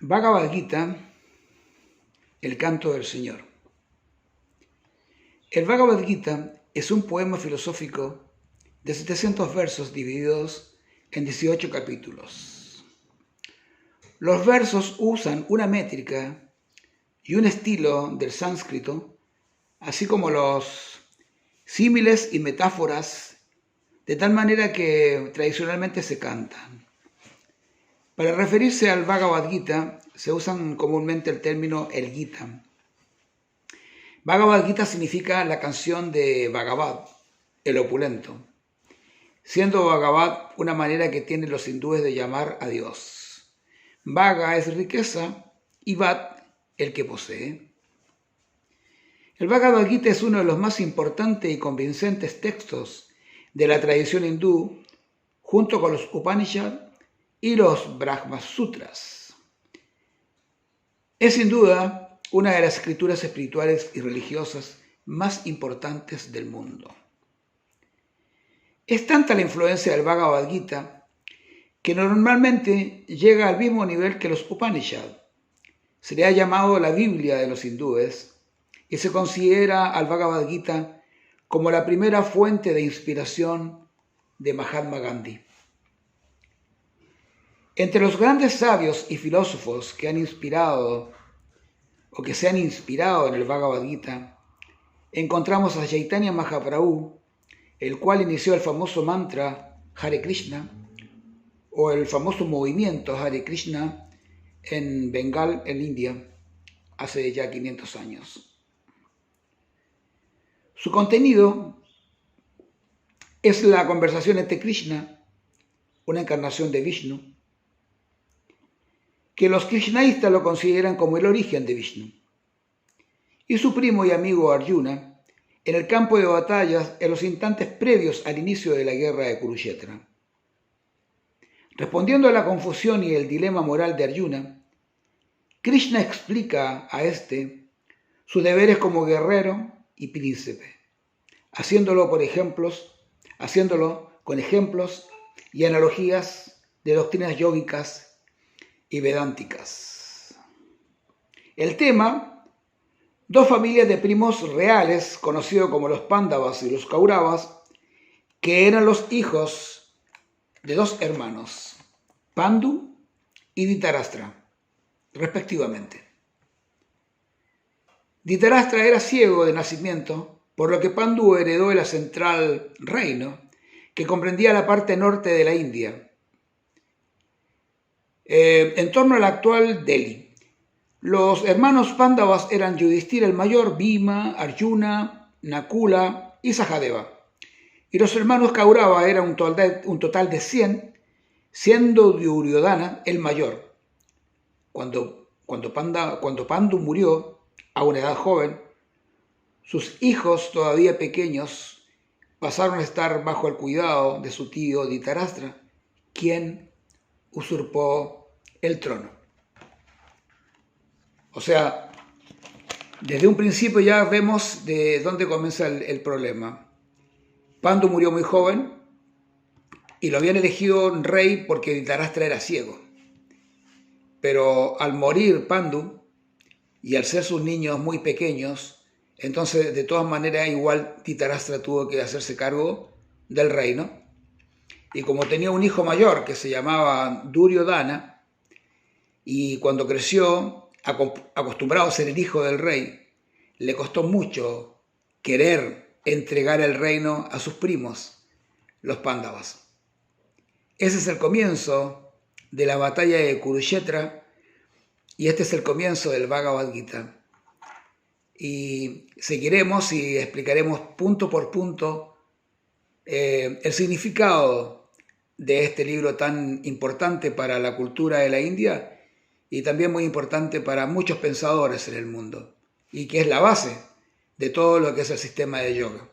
Bhagavad Gita, el canto del Señor. El Bhagavad Gita es un poema filosófico de 700 versos divididos en 18 capítulos. Los versos usan una métrica y un estilo del sánscrito, así como los símiles y metáforas, de tal manera que tradicionalmente se cantan. Para referirse al Bhagavad Gita se usan comúnmente el término el Gita. Bhagavad Gita significa la canción de Bhagavat, el opulento, siendo Bhagavat una manera que tienen los hindúes de llamar a Dios. Bhaga es riqueza y Vat el que posee. El Bhagavad Gita es uno de los más importantes y convincentes textos de la tradición hindú, junto con los Upanishads y los Brahma Sutras. Es sin duda una de las escrituras espirituales y religiosas más importantes del mundo. Es tanta la influencia del Bhagavad Gita que normalmente llega al mismo nivel que los Upanishads. Se le ha llamado la Biblia de los hindúes y se considera al Bhagavad Gita como la primera fuente de inspiración de Mahatma Gandhi. Entre los grandes sabios y filósofos que han inspirado o que se han inspirado en el Bhagavad Gita, encontramos a Chaitanya Mahaprabhu, el cual inició el famoso mantra Hare Krishna o el famoso movimiento Hare Krishna en Bengal, en India, hace ya 500 años. Su contenido es la conversación entre Krishna, una encarnación de Vishnu, que los krishnaístas lo consideran como el origen de Vishnu, y su primo y amigo Arjuna en el campo de batallas en los instantes previos al inicio de la guerra de Kurukshetra. Respondiendo a la confusión y el dilema moral de Arjuna, Krishna explica a este sus deberes como guerrero y príncipe, haciéndolo con ejemplos y analogías de doctrinas yógicas y vedánticas. El tema: dos familias de primos reales, conocidos como los Pándavas y los Kauravas, que eran los hijos de dos hermanos, Pandu y Dhritarashtra, respectivamente. Dhritarashtra era ciego de nacimiento, por lo que Pandu heredó el central reino, que comprendía la parte norte de la India, en torno al actual Delhi. Los hermanos Pándavas eran Yudhishthira el mayor, Bhima, Arjuna, Nakula y Sahadeva. Y los hermanos Kaurava eran un total de 100, siendo Duryodhana el mayor. Cuando Pandu murió a una edad joven, sus hijos todavía pequeños pasaron a estar bajo el cuidado de su tío Dhritarashtra, quien usurpó el trono. O sea, desde un principio ya vemos de dónde comienza el problema. Pandu murió muy joven y lo habían elegido rey porque Dhritarashtra era ciego. Pero al morir Pandu y al ser sus niños muy pequeños, entonces de todas maneras igual Dhritarashtra tuvo que hacerse cargo del reino. Y como tenía un hijo mayor que se llamaba Duryodhana, y cuando creció, acostumbrado a ser el hijo del rey, le costó mucho querer entregar el reino a sus primos, los Pándavas. Ese es el comienzo de la batalla de Kurukshetra y este es el comienzo del Bhagavad Gita. Y seguiremos y explicaremos punto por punto el significado de este libro tan importante para la cultura de la India y también muy importante para muchos pensadores en el mundo, y que es la base de todo lo que es el sistema de yoga.